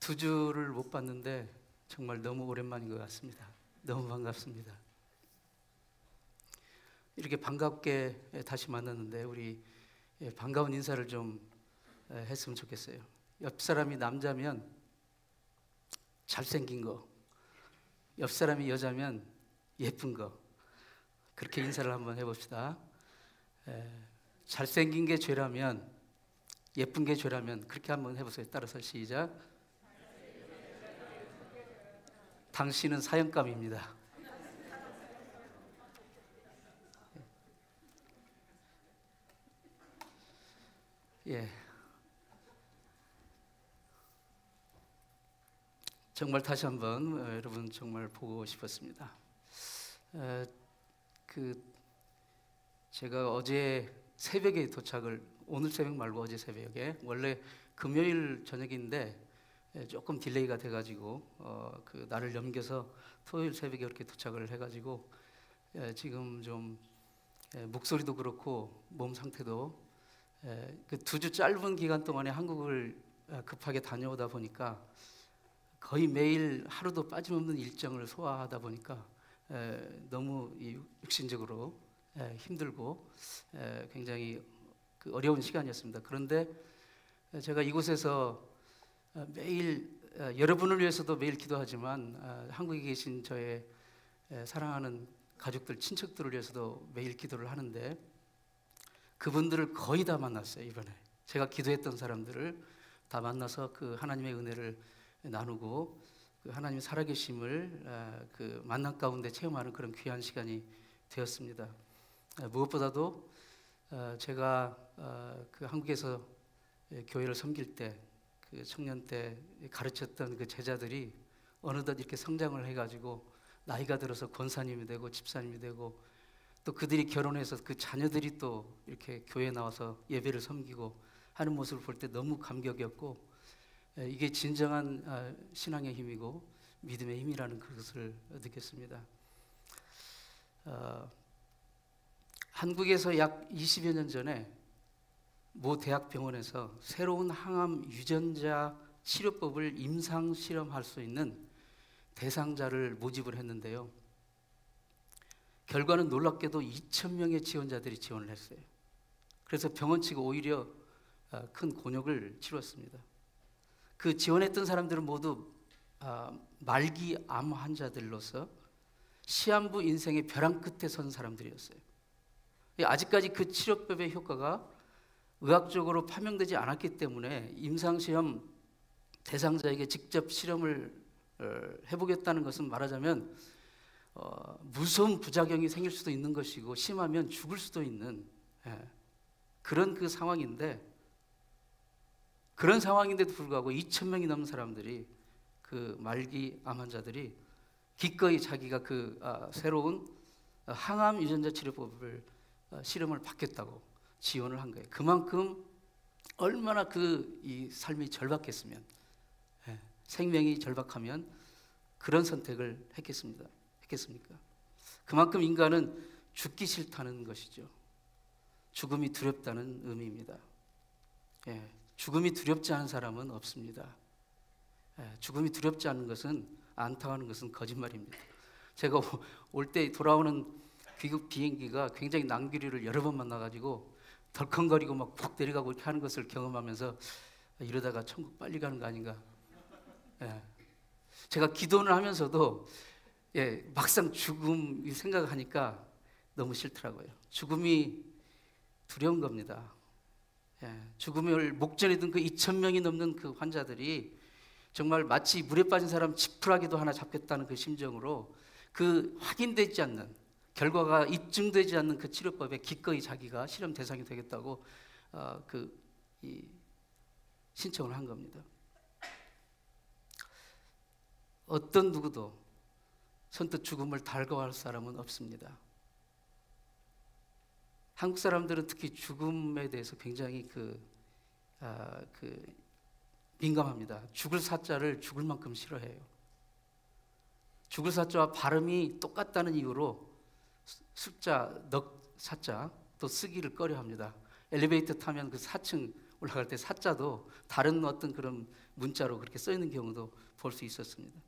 두 주를 못 봤는데 정말 너무 오랜만인 것 같습니다. 너무 반갑습니다. 이렇게 반갑게 다시 만났는데 우리 반가운 인사를 좀 했으면 좋겠어요. 옆 사람이 남자면 잘생긴 거, 옆 사람이 여자면 예쁜 거, 그렇게 인사를 한번 해봅시다. 잘생긴 게 죄라면, 예쁜 게 죄라면 그렇게 한번 해보세요. 따라서 시작. 당신은 사형감입니다. 예. 정말 다시 한번 여러분 정말 보고 싶었습니다. 제가 어제 새벽에 도착을, 오늘 새벽 말고 어제 새벽에, 원래 금요일 저녁인데 조금 딜레이가 돼가지고 그 날을 넘겨서 토요일 새벽에 이렇게 도착을 해가지고 지금 좀 목소리도 그렇고 몸 상태도 그 2주 짧은 기간 동안에 한국을 급하게 다녀오다 보니까 거의 매일 하루도 빠짐없는 일정을 소화하다 보니까 너무 육신적으로 힘들고 굉장히 그 어려운 시간이었습니다. 그런데 제가 이곳에서 매일 여러분을 위해서도 매일 기도하지만 한국에 계신 저의 사랑하는 가족들, 친척들을 위해서도 매일 기도를 하는데 그분들을 거의 다 만났어요. 이번에 제가 기도했던 사람들을 다 만나서 그 하나님의 은혜를 나누고 그 하나님의 살아계심을 그 만남 가운데 체험하는 그런 귀한 시간이 되었습니다. 무엇보다도 제가 그 한국에서 교회를 섬길 때 그 청년 때 가르쳤던 그 제자들이 어느덧 이렇게 성장을 해가지고 나이가 들어서 권사님이 되고 집사님이 되고 또 그들이 결혼해서 그 자녀들이 또 이렇게 교회에 나와서 예배를 섬기고 하는 모습을 볼 때 너무 감격이었고 이게 진정한 신앙의 힘이고 믿음의 힘이라는 그것을 느꼈습니다. 한국에서 약 20여 년 전에 모 대학병원에서 새로운 항암 유전자 치료법을 임상 실험할 수 있는 대상자를 모집을 했는데요. 결과는 놀랍게도 2,000명의 지원자들이 지원을 했어요. 그래서 병원 측이 오히려 큰 곤욕을 치렀습니다. 그 지원했던 사람들은 모두 말기 암 환자들로서 시한부 인생의 벼랑 끝에 선 사람들이었어요. 아직까지 그 치료법의 효과가 의학적으로 판명되지 않았기 때문에 임상시험 대상자에게 직접 실험을 해보겠다는 것은 말하자면 무서운 부작용이 생길 수도 있는 것이고 심하면 죽을 수도 있는 그런 그 상황인데, 그런 상황인데도 불구하고 2,000명이 넘는 사람들이, 그 말기 암 환자들이 기꺼이 자기가 그 새로운 항암 유전자 치료법을 실험을 받겠다고 지원을 한 거예요. 그만큼 얼마나 이 삶이 절박했으면, 생명이 절박하면 그런 선택을 했겠습니까? 그만큼 인간은 죽기 싫다는 것이죠. 죽음이 두렵다는 의미입니다. 죽음이 두렵지 않은 사람은 없습니다. 죽음이 두렵지 않은 것은, 안타하는 것은 거짓말입니다. 제가 올 때 돌아오는 귀국 비행기가 굉장히 낭비류를 여러 번 만나가지고 덜컹거리고 막 푹 내려가고 이렇게 하는 것을 경험하면서 이러다가 천국 빨리 가는 거 아닌가. 제가 기도를 하면서도 막상 죽음 생각하니까 너무 싫더라고요. 죽음이 두려운 겁니다. 죽음을 목전에 둔 그 2,000명이 넘는 그 환자들이 정말 마치 물에 빠진 사람 지푸라기도 하나 잡겠다는 그 심정으로 그 확인되지 않는, 결과가 입증되지 않는 그 치료법에 기꺼이 자기가 실험 대상이 되겠다고 신청을 한 겁니다. 어떤 누구도 선뜻 죽음을 달궈할 사람은 없습니다. 한국 사람들은 특히 죽음에 대해서 굉장히 민감합니다. 죽을 사자를 죽을 만큼 싫어해요. 죽을 사자와 발음이 똑같다는 이유로 숫자, 넉 사자 또 쓰기를 꺼려합니다. 엘리베이터 타면 그 4층 올라갈 때 사자도 다른 어떤 그런 문자로 그렇게 써 있는 경우도 볼 수 있었습니다.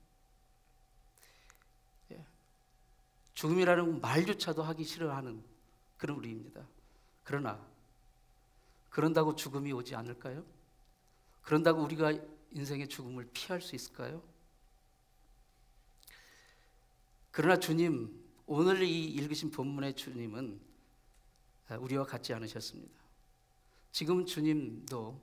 예. 죽음이라는 말조차도 하기 싫어하는 그런 우리입니다. 그러나 그런다고 죽음이 오지 않을까요? 그런다고 우리가 인생의 죽음을 피할 수 있을까요? 그러나 주님, 오늘 이 읽으신 본문의 주님은 우리와 같지 않으셨습니다. 지금 주님도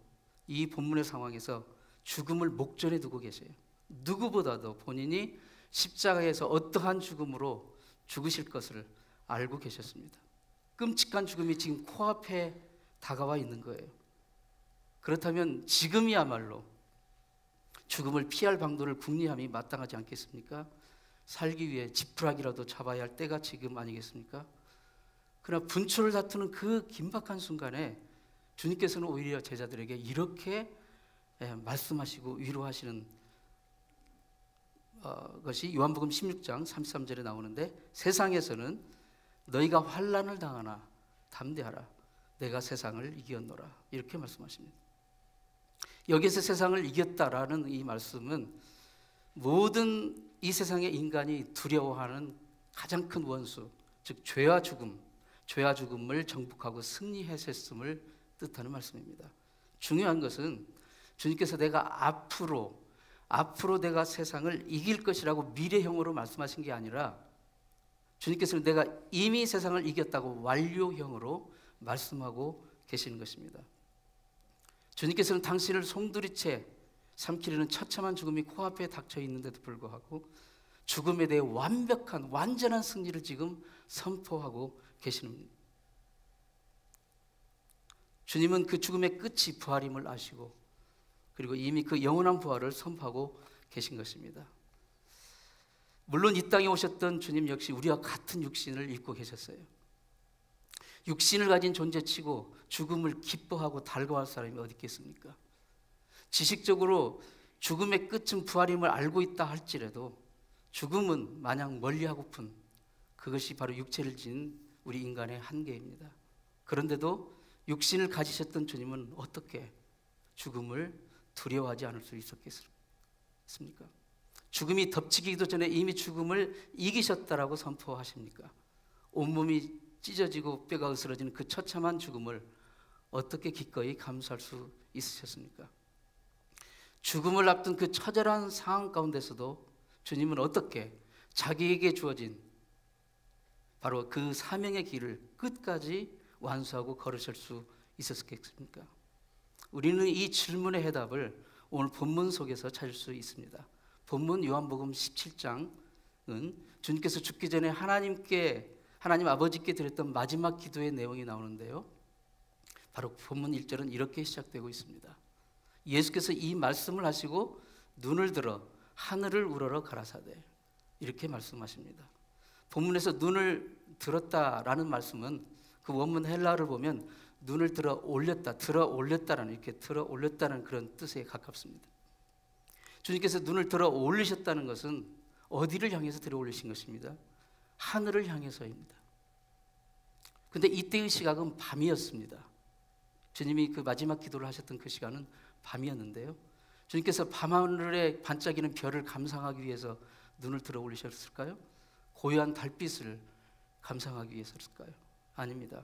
이 본문의 상황에서 죽음을 목전에 두고 계세요. 누구보다도 본인이 십자가에서 어떠한 죽음으로 죽으실 것을 알고 계셨습니다. 끔찍한 죽음이 지금 코앞에 다가와 있는 거예요. 그렇다면 지금이야말로 죽음을 피할 방도를 궁리함이 마땅하지 않겠습니까? 살기 위해 지푸라기라도 잡아야 할 때가 지금 아니겠습니까? 그러나 분초를 다투는 그 긴박한 순간에 주님께서는 오히려 제자들에게 이렇게 말씀하시고 위로하시는 것이 요한복음 16장 33절에 나오는데, 세상에서는 너희가 환난을 당하나 담대하라, 내가 세상을 이겼노라, 이렇게 말씀하십니다. 여기서 세상을 이겼다라는 이 말씀은 모든 이 세상의 인간이 두려워하는 가장 큰 원수, 즉 죄와 죽음을 정복하고 승리하셨음을 뜻하는 말씀입니다. 중요한 것은 주님께서 내가 앞으로 내가 세상을 이길 것이라고 미래형으로 말씀하신 게 아니라, 주님께서는 내가 이미 세상을 이겼다고 완료형으로 말씀하고 계시는 것입니다. 주님께서는 당신을 송두리째 삼키려는 처참한 죽음이 코앞에 닥쳐 있는데도 불구하고 죽음에 대해 완전한 승리를 지금 선포하고 계시는, 주님은 그 죽음의 끝이 부활임을 아시고 그리고 이미 그 영원한 부활을 선포하고 계신 것입니다. 물론 이 땅에 오셨던 주님 역시 우리와 같은 육신을 입고 계셨어요. 육신을 가진 존재치고 죽음을 기뻐하고 달궈할 사람이 어디 있겠습니까? 지식적으로 죽음의 끝은 부활임을 알고 있다 할지라도 죽음은 마냥 멀리하고픈, 그것이 바로 육체를 지닌 우리 인간의 한계입니다. 그런데도 육신을 가지셨던 주님은 어떻게 죽음을 두려워하지 않을 수 있었겠습니까? 죽음이 덮치기도 전에 이미 죽음을 이기셨다라고 선포하십니까? 온몸이 찢어지고 뼈가 으스러지는 그 처참한 죽음을 어떻게 기꺼이 감수할 수 있으셨습니까? 죽음을 앞둔 그 처절한 상황 가운데서도 주님은 어떻게 자기에게 주어진 바로 그 사명의 길을 끝까지 완수하고 걸으실 수 있었겠습니까? 우리는 이 질문의 해답을 오늘 본문 속에서 찾을 수 있습니다. 본문 요한복음 17장은 주님께서 죽기 전에 하나님 아버지께 드렸던 마지막 기도의 내용이 나오는데요, 바로 본문 1절은 이렇게 시작되고 있습니다. 예수께서 이 말씀을 하시고 눈을 들어 하늘을 우러러 가라사대, 이렇게 말씀하십니다. 본문에서 눈을 들었다라는 말씀은 그 원문 헬라어를 보면 눈을 들어 올렸다라는, 이렇게 들어 올렸다는 그런 뜻에 가깝습니다. 주님께서 눈을 들어 올리셨다는 것은 어디를 향해서 들어 올리신 것입니다? 하늘을 향해서입니다. 근데 이때의 시각은 밤이었습니다. 주님이 그 마지막 기도를 하셨던 그 시간은 밤이었는데요, 주님께서 밤하늘에 반짝이는 별을 감상하기 위해서 눈을 들어 올리셨을까요? 고요한 달빛을 감상하기 위해서였을까요? 아닙니다.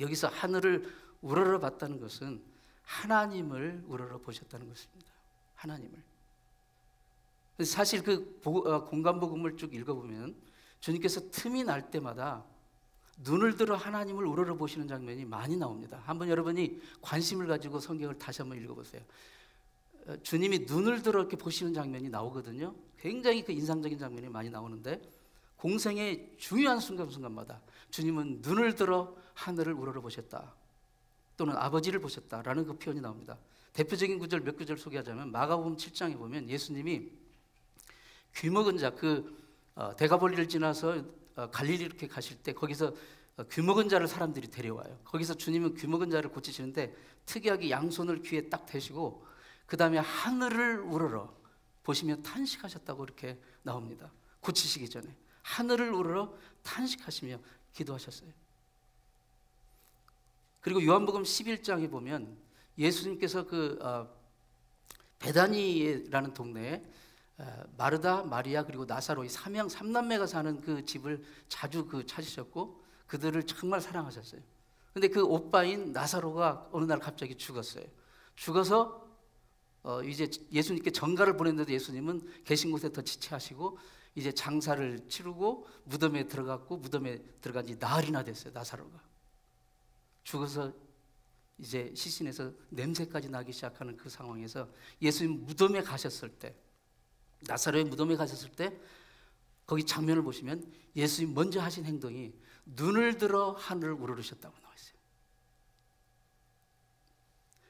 여기서 하늘을 우러러 봤다는 것은 하나님을 우러러 보셨다는 것입니다. 하나님을. 사실 그 공간복음을 쭉 읽어보면 주님께서 틈이 날 때마다 눈을 들어 하나님을 우러러 보시는 장면이 많이 나옵니다. 한번 여러분이 관심을 가지고 성경을 다시 한번 읽어보세요. 주님이 눈을 들어 이렇게 보시는 장면이 나오거든요. 굉장히 그 인상적인 장면이 많이 나오는데, 공생의 중요한 순간순간마다 주님은 눈을 들어 하늘을 우러러 보셨다, 또는 아버지를 보셨다라는 그 표현이 나옵니다. 대표적인 구절 몇 구절 소개하자면 마가복음 7장에 보면 예수님이 귀먹은 자, 대가볼리를 지나서 갈릴리 이렇게 가실 때 거기서 귀먹은 자를 사람들이 데려와요. 거기서 주님은 귀먹은 자를 고치시는데 특이하게 양손을 귀에 딱 대시고 그 다음에 하늘을 우러러 보시며 탄식하셨다고 이렇게 나옵니다. 고치시기 전에 하늘을 우러러 탄식하시며 기도하셨어요. 그리고 요한복음 11장에 보면 예수님께서 베다니라는 동네에 마르다, 마리아 그리고 나사로 이 삼남매가 사는 그 집을 자주 찾으셨고 그들을 정말 사랑하셨어요. 근데 그 오빠인 나사로가 어느 날 갑자기 죽었어요. 죽어서 이제 예수님께 전가를 보냈는데 예수님은 계신 곳에 더 지체하시고 이제 장사를 치르고 무덤에 들어갔고 무덤에 들어간 지 나흘이나 됐어요. 나사로가 죽어서 이제 시신에서 냄새까지 나기 시작하는 그 상황에서 예수님 무덤에 가셨을 때, 나사로의 무덤에 가셨을 때 거기 장면을 보시면 예수님 먼저 하신 행동이 눈을 들어 하늘을 우러르셨다고 나와 있어요.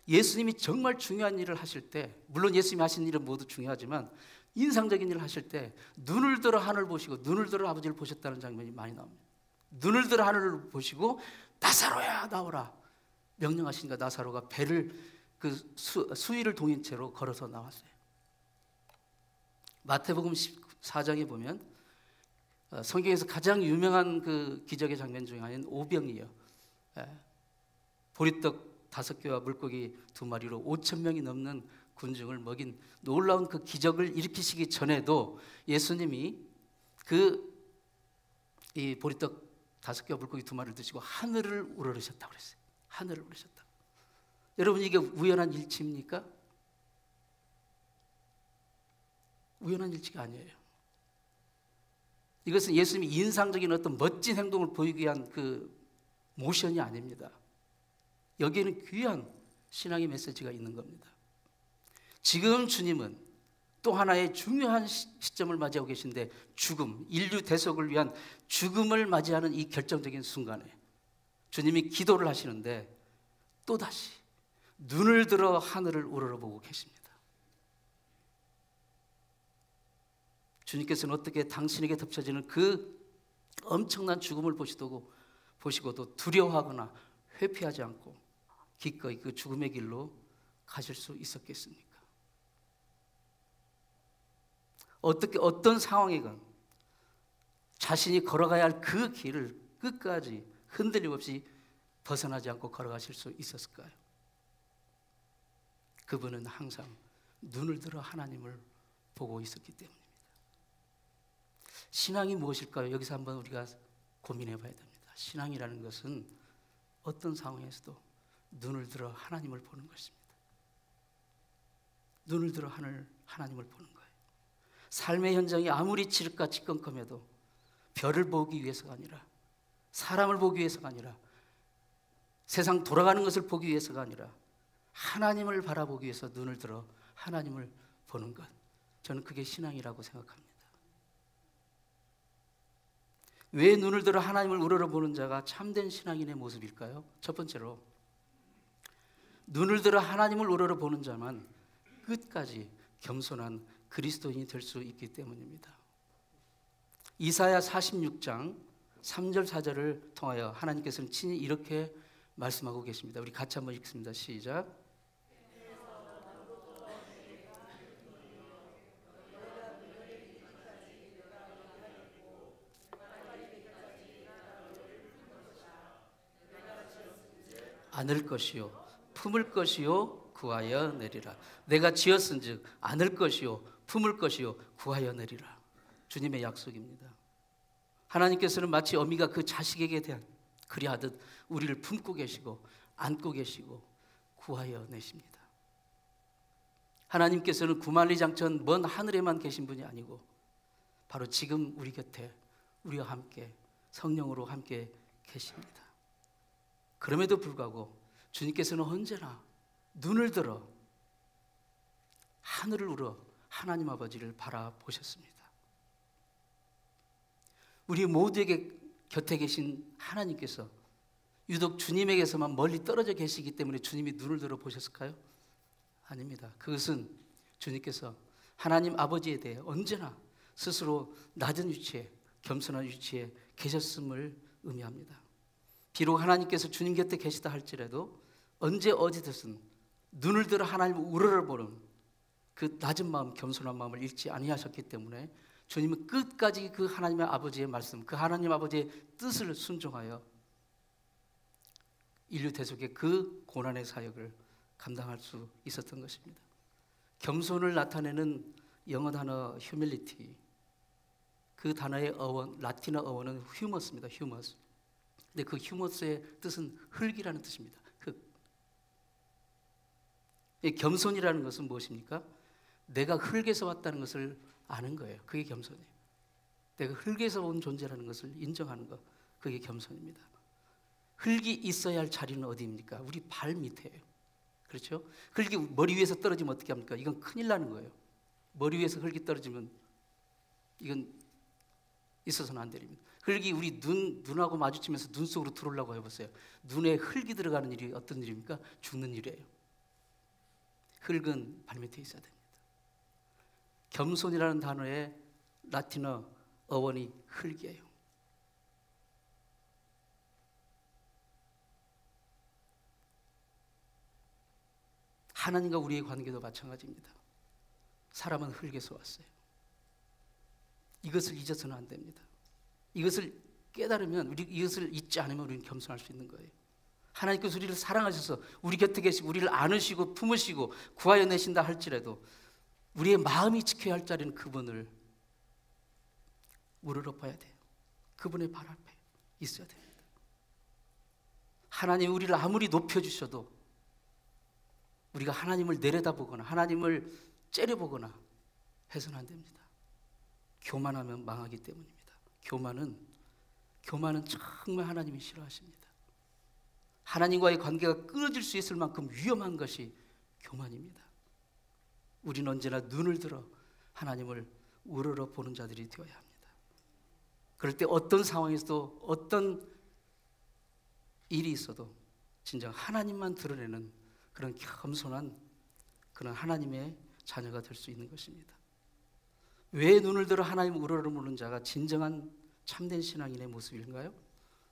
예수님이 정말 중요한 일을 하실 때, 물론 예수님이 하신 일은 모두 중요하지만 인상적인 일을 하실 때 눈을 들어 하늘을 보시고 눈을 들어 아버지를 보셨다는 장면이 많이 나옵니다. 눈을 들어 하늘을 보시고 나사로야 나오라 명령하시니까 나사로가 배를 수위를 동인 채로 걸어서 나왔어요. 마태복음 14장에 보면 성경에서 가장 유명한 그 기적의 장면 중에 하나인 오병이요. 보리떡 5개와 물고기 2마리로 5,000명이 넘는 군중을 먹인 놀라운 그 기적을 일으키시기 전에도 예수님이 이 보리떡 5개와 물고기 2마리를 드시고 하늘을 우러르셨다고 그랬어요. 하늘을 우러르셨다. 여러분 이게 우연한 일치입니까? 우연한 일치가 아니에요. 이것은 예수님이 인상적인 어떤 멋진 행동을 보이기 위한 그 모션이 아닙니다. 여기에는 귀한 신앙의 메시지가 있는 겁니다. 지금 주님은 또 하나의 중요한 시점을 맞이하고 계신데 죽음, 인류 대속을 위한 죽음을 맞이하는 이 결정적인 순간에 주님이 기도를 하시는데 또다시 눈을 들어 하늘을 우러러보고 계십니다. 주님께서는 어떻게 당신에게 덮쳐지는 그 엄청난 죽음을 보시고도 두려워하거나 회피하지 않고 기꺼이 그 죽음의 길로 가실 수 있었겠습니까? 어떤 상황이건 자신이 걸어가야 할 그 길을 끝까지 흔들림 없이 벗어나지 않고 걸어가실 수 있었을까요? 그분은 항상 눈을 들어 하나님을 보고 있었기 때문입니다. 신앙이 무엇일까요? 여기서 한번 우리가 고민해 봐야 됩니다. 신앙이라는 것은 어떤 상황에서도 눈을 들어 하나님을 보는 것입니다. 눈을 들어 하나님을 보는 거예요. 삶의 현장이 아무리 칠흑같이 컴컴해도 별을 보기 위해서가 아니라 사람을 보기 위해서가 아니라 세상 돌아가는 것을 보기 위해서가 아니라 하나님을 바라보기 위해서 눈을 들어 하나님을 보는 것, 저는 그게 신앙이라고 생각합니다. 왜 눈을 들어 하나님을 우러러보는 자가 참된 신앙인의 모습일까요? 첫 번째로 눈을 들어 하나님을 우러러보는 자만 끝까지 겸손한 그리스도인이 될 수 있기 때문입니다. 이사야 46장 3절 4절을 통하여 하나님께서는 친히 이렇게 말씀하고 계십니다. 우리 같이 한번 읽습니다. 시작. 안을 것이요 품을 것이요 구하여 내리라. 내가 지었은즉 안을 것이요 품을 것이요 구하여 내리라. 주님의 약속입니다. 하나님께서는 마치 어미가 그 자식에게 대한 그리하듯 우리를 품고 계시고 안고 계시고 구하여 내십니다. 하나님께서는 구만리장천 먼 하늘에만 계신 분이 아니고 바로 지금 우리 곁에 우리와 함께 성령으로 함께 계십니다. 그럼에도 불구하고 주님께서는 언제나 눈을 들어 하늘을 우러 하나님 아버지를 바라보셨습니다. 우리 모두에게 곁에 계신 하나님께서 유독 주님에게서만 멀리 떨어져 계시기 때문에 주님이 눈을 들어 보셨을까요? 아닙니다. 그것은 주님께서 하나님 아버지에 대해 언제나 스스로 낮은 위치에 겸손한 위치에 계셨음을 의미합니다. 비록 하나님께서 주님 곁에 계시다 할지라도 언제 어디든 눈을 들어 하나님을 우러러보는 그 낮은 마음, 겸손한 마음을 잃지 아니하셨기 때문에 주님은 끝까지 그 하나님의 아버지의 말씀, 그 하나님 아버지의 뜻을 순종하여 인류 대속의 그 고난의 사역을 감당할 수 있었던 것입니다. 겸손을 나타내는 영어 단어 humility, 그 단어의 어원, 라틴어 어원은 humus입니다. humus. 근데 그 humus의 뜻은 흙이라는 뜻입니다. 흙. 이 겸손이라는 것은 무엇입니까? 내가 흙에서 왔다는 것을 아는 거예요. 그게 겸손이에요. 내가 흙에서 온 존재라는 것을 인정하는 것, 그게 겸손입니다. 흙이 있어야 할 자리는 어디입니까? 우리 발 밑에예요. 그렇죠? 흙이 머리 위에서 떨어지면 어떻게 합니까? 이건 큰일 나는 거예요. 머리 위에서 흙이 떨어지면 이건 있어서는 안 됩니다. 흙이 우리 눈하고 마주치면서 눈 속으로 들어오려고 해보세요. 눈에 흙이 들어가는 일이 어떤 일입니까? 죽는 일이에요. 흙은 발밑에 있어야 됩니다. 겸손이라는 단어의 라틴어 어원이 흙이에요. 하나님과 우리의 관계도 마찬가지입니다. 사람은 흙에서 왔어요. 이것을 잊어서는 안 됩니다. 이것을 깨달으면, 이것을 잊지 않으면 우리는 겸손할 수 있는 거예요. 하나님께서 우리를 사랑하셔서 우리 곁에 계시고 우리를 안으시고 품으시고 구하여 내신다 할지라도 우리의 마음이 지켜야 할 자리는 그분을 우러러봐야 돼요. 그분의 발 앞에 있어야 됩니다. 하나님이 우리를 아무리 높여주셔도 우리가 하나님을 내려다보거나 하나님을 째려보거나 해서는 안 됩니다. 교만하면 망하기 때문입니다. 교만은 정말 하나님이 싫어하십니다. 하나님과의 관계가 끊어질 수 있을 만큼 위험한 것이 교만입니다. 우리는 언제나 눈을 들어 하나님을 우러러 보는 자들이 되어야 합니다. 그럴 때 어떤 상황에서도 어떤 일이 있어도 진정 하나님만 드러내는 그런 겸손한 그런 하나님의 자녀가 될 수 있는 것입니다. 왜 눈을 들어 하나님을 우러러보는 자가 진정한 참된 신앙인의 모습인가요?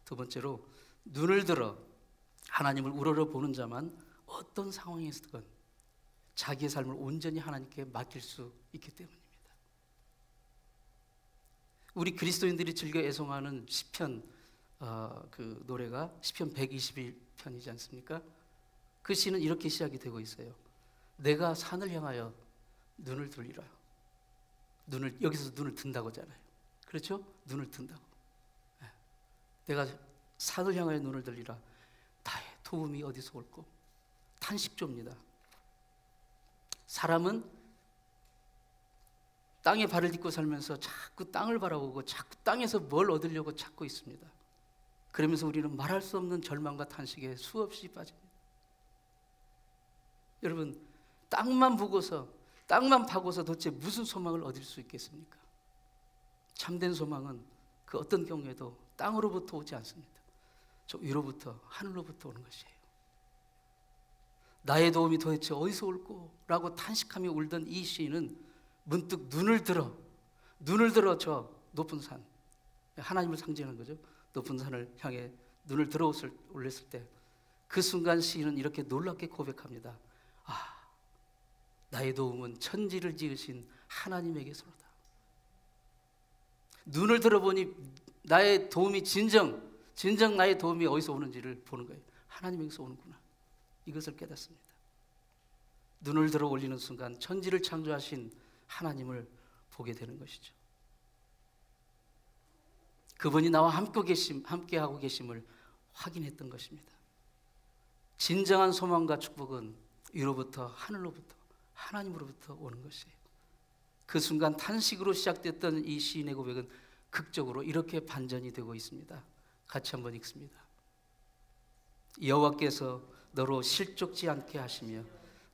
두 번째로, 눈을 들어 하나님을 우러러보는 자만 어떤 상황에서든 자기의 삶을 온전히 하나님께 맡길 수 있기 때문입니다. 우리 그리스도인들이 즐겨 애송하는 시편, 그 노래가 시편 121편이지 않습니까? 그 시는 이렇게 시작이 되고 있어요. 내가 산을 향하여 눈을 들리라. 여기서 눈을 든다고 하잖아요. 그렇죠? 눈을 든다고. 내가 산을 향하여 눈을 들리라. 나의 도움이 어디서 올꼬? 탄식조입니다. 사람은 땅에 발을 딛고 살면서 자꾸 땅을 바라보고 자꾸 땅에서 뭘 얻으려고 찾고 있습니다. 그러면서 우리는 말할 수 없는 절망과 탄식에 수없이 빠집니다. 여러분, 땅만 파고서 도대체 무슨 소망을 얻을 수 있겠습니까? 참된 소망은 그 어떤 경우에도 땅으로부터 오지 않습니다. 저 위로부터, 하늘로부터 오는 것이에요. 나의 도움이 도대체 어디서 올꼬? 라고 탄식하며 울던 이 시인은 문득 눈을 들어 저 높은 산, 하나님을 상징하는 거죠. 높은 산을 향해 눈을 들어 올렸을 때 그 순간 시인은 이렇게 놀랍게 고백합니다. 나의 도움은 천지를 지으신 하나님에게서로다. 눈을 들어보니 나의 도움이 진정 나의 도움이 어디서 오는지를 보는 거예요. 하나님에게서 오는구나. 이것을 깨닫습니다. 눈을 들어 올리는 순간 천지를 창조하신 하나님을 보게 되는 것이죠. 그분이 나와 함께하고 계심을 확인했던 것입니다. 진정한 소망과 축복은 위로부터, 하늘로부터, 하나님으로부터 오는 것이에요. 그 순간 탄식으로 시작됐던 이 시인의 고백은 극적으로 이렇게 반전이 되고 있습니다. 같이 한번 읽습니다. 여호와께서 너로 실족지 않게 하시며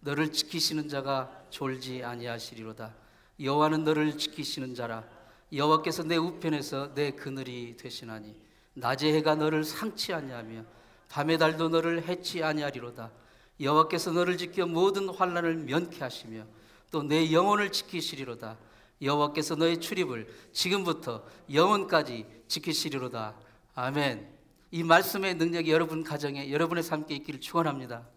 너를 지키시는 자가 졸지 아니하시리로다. 여호와는 너를 지키시는 자라. 여호와께서 내 우편에서 내 그늘이 되시나니 낮의 해가 너를 상치 아니하며 밤의 달도 너를 해치 아니하리로다. 여호와께서 너를 지켜 모든 환난을 면케 하시며 또 내 영혼을 지키시리로다. 여호와께서 너의 출입을 지금부터 영원까지 지키시리로다. 아멘. 이 말씀의 능력이 여러분 가정에, 여러분의 삶에 있기를 축원합니다.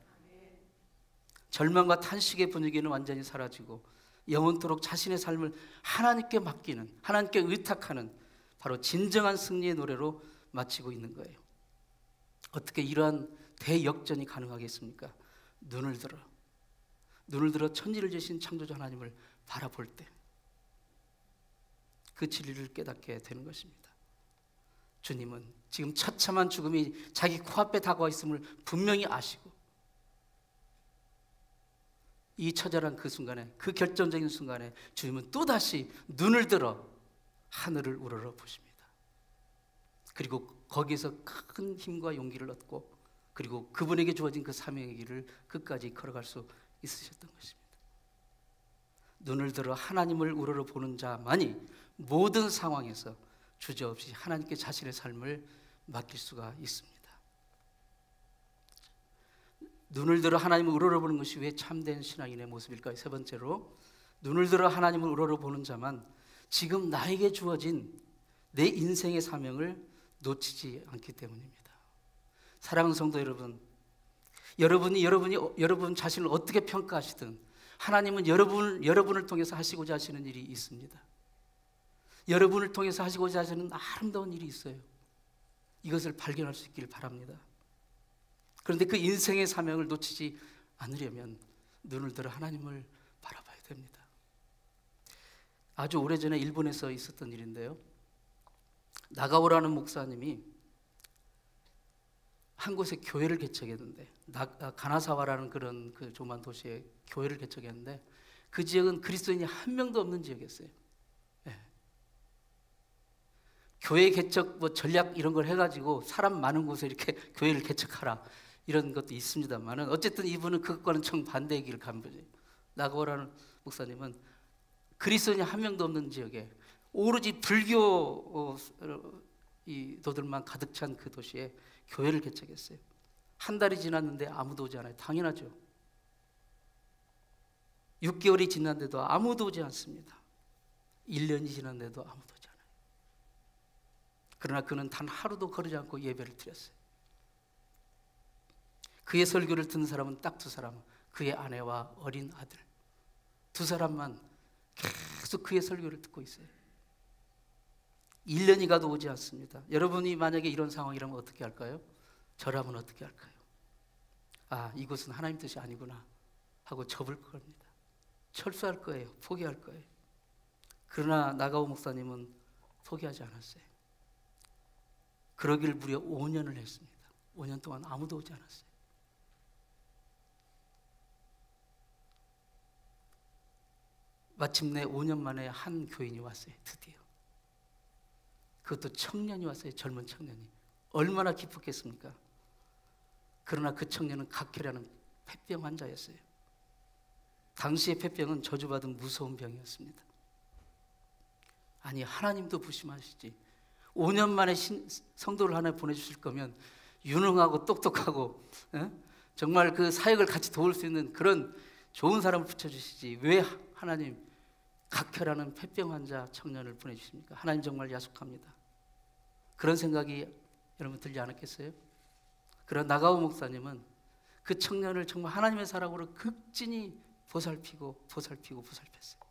절망과 탄식의 분위기는 완전히 사라지고 영원토록 자신의 삶을 하나님께 맡기는, 하나님께 의탁하는 바로 진정한 승리의 노래로 마치고 있는 거예요. 어떻게 이러한 대역전이 가능하겠습니까? 눈을 들어 천지를 지으신 창조주 하나님을 바라볼 때 그 진리를 깨닫게 되는 것입니다. 주님은 지금 처참한 죽음이 자기 코앞에 다가와 있음을 분명히 아시고 이 처절한 그 순간에, 그 결정적인 순간에 주님은 또다시 눈을 들어 하늘을 우러러 보십니다. 그리고 거기에서 큰 힘과 용기를 얻고 그리고 그분에게 주어진 그 사명의 길을 끝까지 걸어갈 수 있으셨던 것입니다. 눈을 들어 하나님을 우러러 보는 자만이 모든 상황에서 주저없이 하나님께 자신의 삶을 맡길 수가 있습니다. 눈을 들어 하나님을 우러러보는 것이 왜 참된 신앙인의 모습일까요? 세 번째로, 눈을 들어 하나님을 우러러보는 자만 지금 나에게 주어진 내 인생의 사명을 놓치지 않기 때문입니다. 사랑하는 성도 여러분, 여러분 자신을 어떻게 평가하시든 하나님은 여러분을 통해서 하시고자 하시는 일이 있습니다. 여러분을 통해서 하시고자 하시는 아름다운 일이 있어요. 이것을 발견할 수 있기를 바랍니다. 그런데 그 인생의 사명을 놓치지 않으려면 눈을 들어 하나님을 바라봐야 됩니다. 아주 오래전에 일본에서 있었던 일인데요, 나가오라는 목사님이 한 곳에 교회를 개척했는데, 가나사와라는 그런 그 조그만 도시에 교회를 개척했는데 그 지역은 그리스도인이 한 명도 없는 지역이었어요. 네. 교회 개척 전략 이런 걸 해가지고 사람 많은 곳에 이렇게 교회를 개척하라 이런 것도 있습니다만은 어쨌든 이분은 그것과는 정반대의 길을 간 거죠. 나가오라는 목사님은 그리스도인이 한 명도 없는 지역에 오로지 불교 도들만 가득 찬 그 도시에 교회를 개척했어요. 한 달이 지났는데 아무도 오지 않아요. 당연하죠. 6개월이 지났는데도 아무도 오지 않습니다. 1년이 지났는데도 아무도 오지 않아요. 그러나 그는 단 하루도 거르지 않고 예배를 드렸어요. 그의 설교를 듣는 사람은 딱 두 사람, 그의 아내와 어린 아들, 두 사람만 계속 그의 설교를 듣고 있어요. 1년이 가도 오지 않습니다. 여러분이 만약에 이런 상황이라면 어떻게 할까요? 저라면 어떻게 할까요? 아, 이것은 하나님 뜻이 아니구나 하고 접을 겁니다. 철수할 거예요. 포기할 거예요. 그러나 나가오 목사님은 포기하지 않았어요. 그러길 무려 5년을 했습니다. 5년 동안 아무도 오지 않았어요. 마침내 5년 만에 한 교인이 왔어요. 드디어. 그것도 청년이 왔어요. 젊은 청년이. 얼마나 기뻤겠습니까? 그러나 그 청년은 각혈하는 폐병 환자였어요. 당시의 폐병은 저주받은 무서운 병이었습니다. 아니, 하나님도 부심하시지 5년 만에 성도를 하나 보내주실 거면 유능하고 똑똑하고 정말 그 사역을 같이 도울 수 있는 그런 좋은 사람을 붙여주시지 왜 하나님 각혈하는 폐병 환자 청년을 보내주십니까? 하나님 정말 야속합니다. 그런 생각이 여러분 들지 않았겠어요? 그러나 나가오 목사님은 그 청년을 정말 하나님의 사랑으로 극진히 보살폈어요.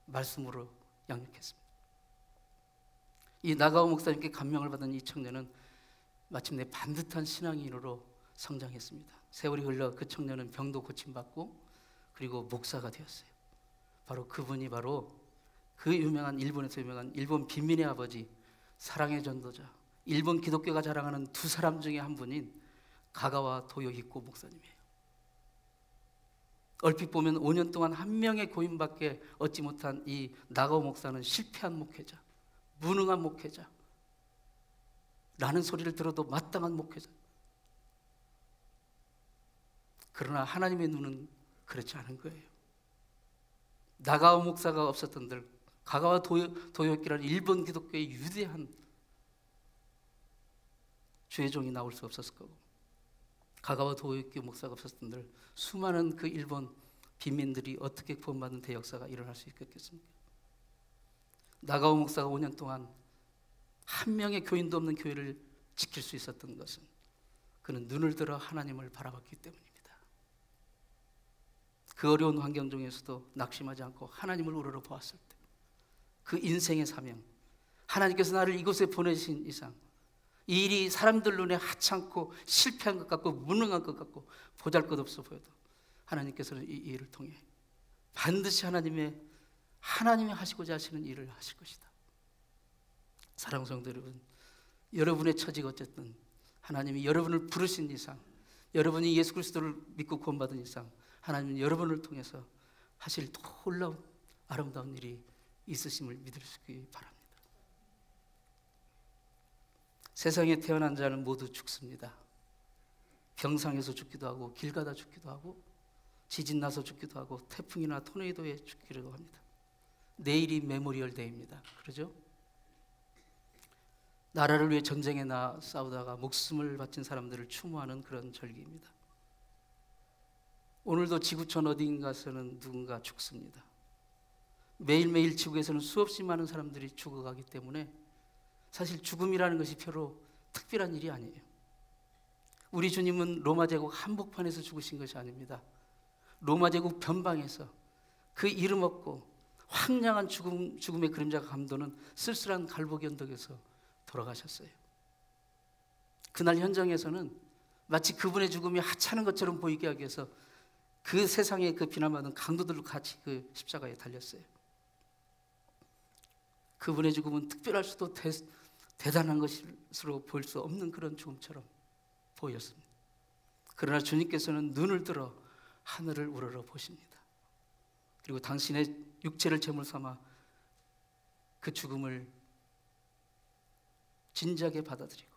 말씀으로 양육했습니다. 이 나가오 목사님께 감명을 받은 이 청년은 마침내 반듯한 신앙인으로 성장했습니다. 세월이 흘러 그 청년은 병도 고침받고 그리고 목사가 되었어요. 그분이 그 일본에서 유명한 일본 빈민의 아버지, 사랑의 전도자, 일본 기독교가 자랑하는 두 사람 중에 한 분인 가가와 도요히코 목사님이에요. 얼핏 보면 5년 동안 한 명의 교인밖에 얻지 못한 이 나가오 목사는 실패한 목회자, 무능한 목회자 라는 소리를 들어도 마땅한 목회자. 그러나 하나님의 눈은 그렇지 않은 거예요. 나가오 목사가 없었던들 가가와 도요히코라는 일본 기독교의 위대한 주의 종이 나올 수 없었을 거고, 가가와 도요히코 목사가 없었던들 수많은 그 일본 빈민들이 어떻게 구원받는 대역사가 일어날 수 있겠습니까? 나가오 목사가 5년 동안 한 명의 교인도 없는 교회를 지킬 수 있었던 것은 그는 눈을 들어 하나님을 바라봤기 때문입니다. 그 어려운 환경 중에서도 낙심하지 않고 하나님을 우러러 보았을 때 그 인생의 사명, 하나님께서 나를 이곳에 보내신 이상 이 일이 사람들 눈에 하찮고 실패한 것 같고 무능한 것 같고 보잘것없어 보여도 하나님께서는 이 일을 통해 반드시 하나님이 하시고자 하시는 일을 하실 것이다. 사랑하는 성도 여러분, 여러분의 처지가 어쨌든 하나님이 여러분을 부르신 이상, 여러분이 예수 그리스도를 믿고 구원받은 이상, 하나님은 여러분을 통해서 하실 놀라운 아름다운 일이 있으심을 믿으시기 바랍니다. 세상에 태어난 자는 모두 죽습니다. 병상에서 죽기도 하고, 길 가다 죽기도 하고, 지진 나서 죽기도 하고, 태풍이나 토네이도에 죽기도 합니다. 내일이 메모리얼 데이입니다. 그러죠? 나라를 위해 전쟁에 싸우다가 목숨을 바친 사람들을 추모하는 그런 절기입니다. 오늘도 지구촌 어딘가에서는 누군가 죽습니다. 매일매일 지구에서는 수없이 많은 사람들이 죽어가기 때문에 사실 죽음이라는 것이 별로 특별한 일이 아니에요. 우리 주님은 로마 제국 한복판에서 죽으신 것이 아닙니다. 로마 제국 변방에서 그 이름 없고 황량한 죽음의 그림자가 감도는 쓸쓸한 갈보기 언덕에서 돌아가셨어요. 그날 현장에서는 마치 그분의 죽음이 하찮은 것처럼 보이게 하기 위해서 그 세상에 그 비난받은 강도들과 같이 그 십자가에 달렸어요. 그분의 죽음은 특별할 수도 대단한 것으로 보일 수 없는 그런 죽음처럼 보였습니다. 그러나 주님께서는 눈을 들어 하늘을 우러러 보십니다. 그리고 당신의 육체를 제물 삼아 그 죽음을 진지하게 받아들이고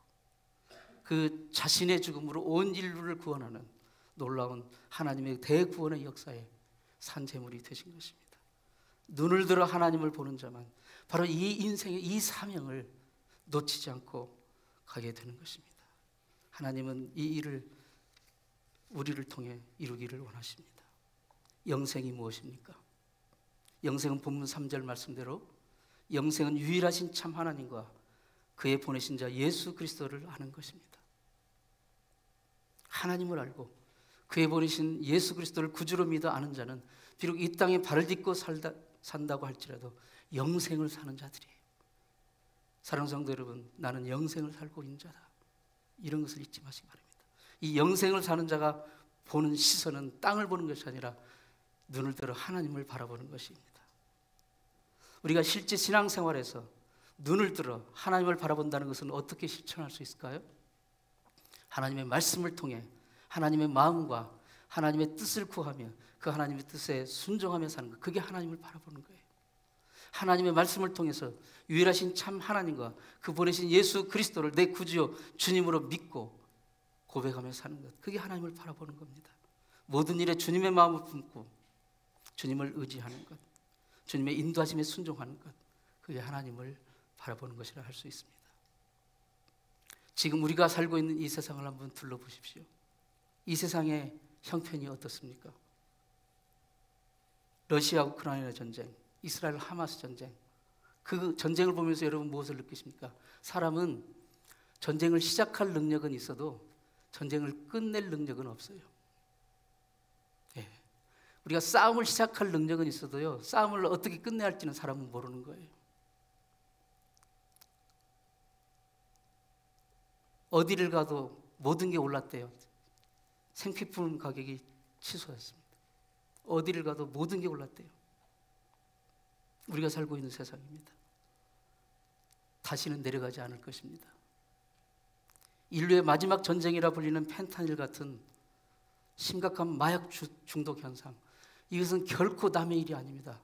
그 자신의 죽음으로 온 인류를 구원하는 놀라운 하나님의 대구원의 역사에 산 제물이 되신 것입니다. 눈을 들어 하나님을 보는 자만 바로 이 인생의 이 사명을 놓치지 않고 가게 되는 것입니다. 하나님은 이 일을 우리를 통해 이루기를 원하십니다. 영생이 무엇입니까? 영생은 본문 3절 말씀대로 영생은 유일하신 참 하나님과 그의 보내신 자 예수 그리스도를 아는 것입니다. 하나님을 알고 그의 보내신 예수 그리스도를 구주로 믿어 아는 자는 비록 이 땅에 발을 딛고 산다고 할지라도 영생을 사는 자들이에요. 사랑하는 성도 여러분, 나는 영생을 살고 있는 자다. 이런 것을 잊지 마시기 바랍니다. 이 영생을 사는 자가 보는 시선은 땅을 보는 것이 아니라 눈을 들어 하나님을 바라보는 것입니다. 우리가 실제 신앙생활에서 눈을 들어 하나님을 바라본다는 것은 어떻게 실천할 수 있을까요? 하나님의 말씀을 통해 하나님의 마음과 하나님의 뜻을 구하며 그 하나님의 뜻에 순종하며 사는 것, 그게 하나님을 바라보는 거예요. 하나님의 말씀을 통해서 유일하신 참 하나님과 그 보내신 예수 그리스도를 내 구주요 주님으로 믿고 고백하며 사는 것, 그게 하나님을 바라보는 겁니다. 모든 일에 주님의 마음을 품고 주님을 의지하는 것, 주님의 인도하심에 순종하는 것, 그게 하나님을 바라보는 것이라 할 수 있습니다. 지금 우리가 살고 있는 이 세상을 한번 둘러보십시오. 이 세상의 형편이 어떻습니까? 러시아 우크라이나 전쟁, 이스라엘 하마스 전쟁, 그 전쟁을 보면서 여러분 무엇을 느끼십니까? 사람은 전쟁을 시작할 능력은 있어도 전쟁을 끝낼 능력은 없어요. 예. 우리가 싸움을 시작할 능력은 있어도요, 싸움을 어떻게 끝내야 할지는 사람은 모르는 거예요. 어디를 가도 모든 게 올랐대요. 생필품 가격이 치솟았습니다. 어디를 가도 모든 게 올랐대요. 우리가 살고 있는 세상입니다. 다시는 내려가지 않을 것입니다. 인류의 마지막 전쟁이라 불리는 펜타닐 같은 심각한 마약 중독 현상, 이것은 결코 남의 일이 아닙니다.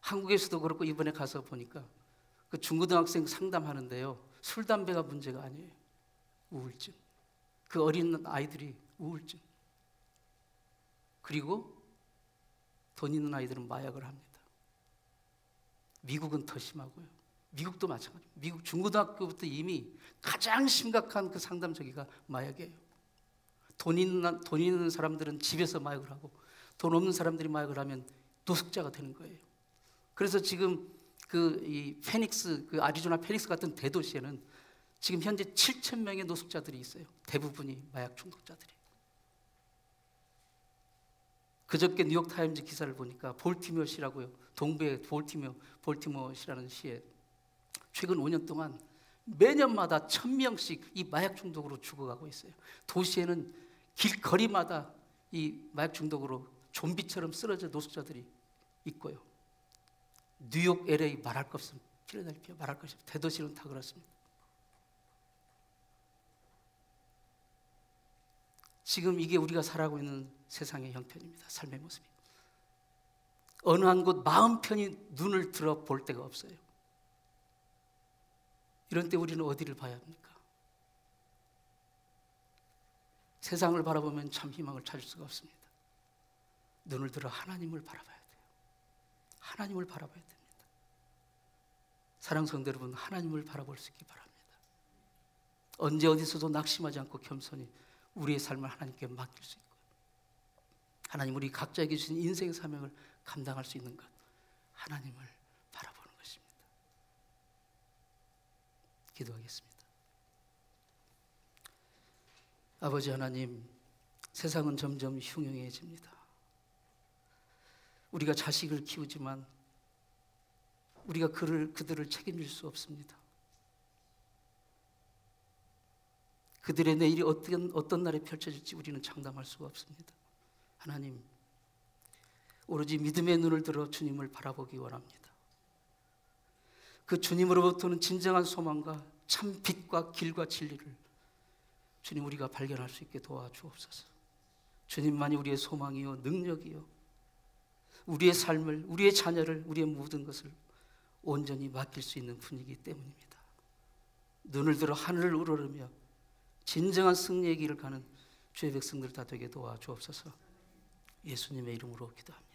한국에서도 그렇고 이번에 가서 보니까 그 중고등학생 상담하는데요, 술, 담배가 문제가 아니에요. 우울증. 그 어린 아이들이 우울증. 그리고 돈 있는 아이들은 마약을 합니다. 미국은 더 심하고요. 미국도 마찬가지입니다. 미국 중고등학교부터 이미 가장 심각한 그 상담 저기가 마약이에요. 돈 있는 사람들은 집에서 마약을 하고 돈 없는 사람들이 마약을 하면 노숙자가 되는 거예요. 그래서 지금 이 페닉스, 그 아리조나 페닉스 같은 대도시에는 지금 현재 7,000명의 노숙자들이 있어요. 대부분이 마약 중독자들이. 그저께 뉴욕타임즈 기사를 보니까 볼티모어시라고요. 동부의 볼티모어시라는 시에 최근 5년 동안 매년마다 1,000명씩 이 마약 중독으로 죽어가고 있어요. 도시에는 길거리마다 이 마약 중독으로 좀비처럼 쓰러져 노숙자들이 있고요. 뉴욕, LA 말할 것 없습니다. 필라델피아 말할 것이 없습니다. 대도시는 다 그렇습니다. 지금 이게 우리가 살아가고 있는 세상의 형편입니다. 삶의 모습이. 어느 한 곳 마음 편히 눈을 들어 볼 데가 없어요. 이런 때 우리는 어디를 봐야 합니까? 세상을 바라보면 참 희망을 찾을 수가 없습니다. 눈을 들어 하나님을 바라봐야 돼요. 하나님을 바라봐야 됩니다. 사랑하는 성도 여러분, 하나님을 바라볼 수 있기 바랍니다. 언제 어디서도 낙심하지 않고 겸손히 우리의 삶을 하나님께 맡길 수 있고, 하나님 우리 각자에게 주신 인생의 사명을 감당할 수 있는 것, 하나님을 바라보는 것입니다. 기도하겠습니다. 아버지 하나님, 세상은 점점 흉흉해집니다. 우리가 자식을 키우지만 우리가 그들을 책임질 수 없습니다. 그들의 내일이 어떤 날에 펼쳐질지 우리는 장담할 수가 없습니다. 하나님, 오로지 믿음의 눈을 들어 주님을 바라보기 원합니다. 그 주님으로부터는 진정한 소망과 참 빛과 길과 진리를 주님 우리가 발견할 수 있게 도와주옵소서. 주님만이 우리의 소망이요 능력이요 우리의 삶을, 우리의 자녀를, 우리의 모든 것을 온전히 맡길 수 있는 분이기 때문입니다. 눈을 들어 하늘을 우러르며 진정한 승리의 길을 가는 주의 백성들 다 되게 도와주옵소서. 예수님의 이름으로 기도합니다.